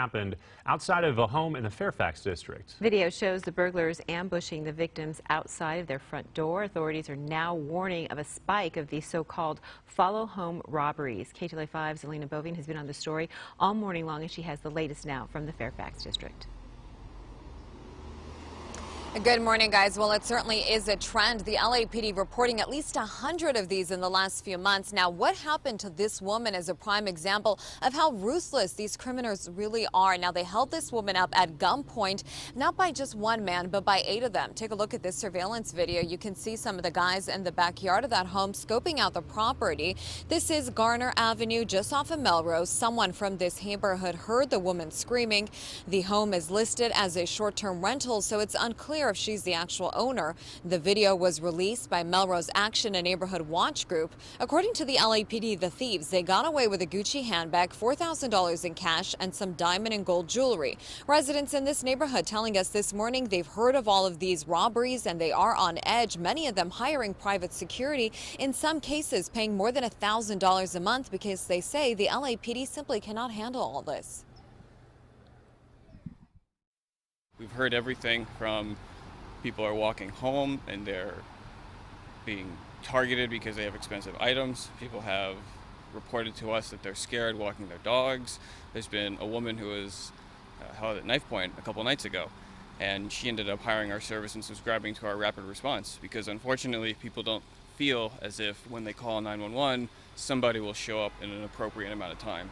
happened outside of a home in the Fairfax district. Video shows the burglars ambushing the victims outside of their front door. Authorities are now warning of a spike of these so-called follow home robberies. KTLA 5's Alina Bovine has been on the story all morning long, and she has the latest now from the Fairfax district. Good morning, guys. Well, it certainly is a trend. The LAPD reporting at least 100 of these in the last few months. Now, what happened to this woman is a prime example of how ruthless these criminals really are. Now, they held this woman up at gunpoint, not by just one man, but by 8 of them. Take a look at this surveillance video. You can see some of the guys in the backyard of that home scoping out the property. This is Garner Avenue, just off of Melrose. Someone from this neighborhood heard the woman screaming. The home is listed as a short-term rental, so it's unclear if she's the actual owner. The video was released by Melrose Action, a neighborhood watch group. According to the LAPD, the thieves, they got away with a Gucci handbag, $4,000 in cash, and some diamond and gold jewelry. Residents in this neighborhood telling us this morning they've heard of all of these robberies and they are on edge, many of them hiring private security, in some cases paying more than $1,000 a month because they say the LAPD simply cannot handle all this. We've heard everything from people are walking home and they're being targeted because they have expensive items. People have reported to us that they're scared walking their dogs. There's been a woman who was held at knife point a couple nights ago, and she ended up hiring our service and subscribing to our rapid response because unfortunately people don't feel as if when they call 911 somebody will show up in an appropriate amount of time.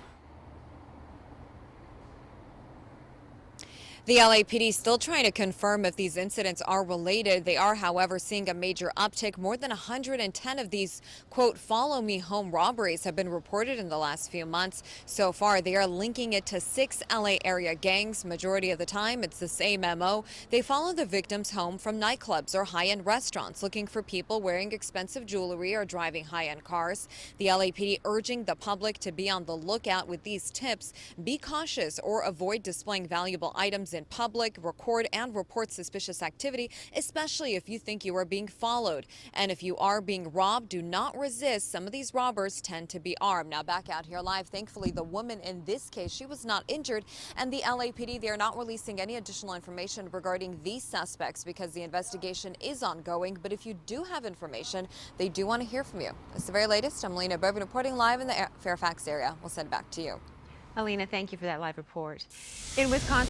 The LAPD still trying to confirm if these incidents are related. They are, however, seeing a major uptick. More than 110 of these, quote, follow me home robberies have been reported in the last few months. So far, they are linking it to 6 LA area gangs. Majority of the time, it's the same MO. They follow the victims home from nightclubs or high-end restaurants, looking for people wearing expensive jewelry or driving high-end cars. The LAPD urging the public to be on the lookout with these tips. Be cautious or avoid displaying valuable items in public, record and report suspicious activity, especially if you think you are being followed. And if you are being robbed, do not resist. Some of these robbers tend to be armed. Now back out here live, thankfully the woman in this case, she was not injured, and the LAPD, they are not releasing any additional information regarding these suspects because the investigation is ongoing. But if you do have information, they do want to hear from you. That's the very latest. I'm Alina Bovine reporting live in the Fairfax area. We'll send it back to you. Alina, thank you for that live report. In Wisconsin,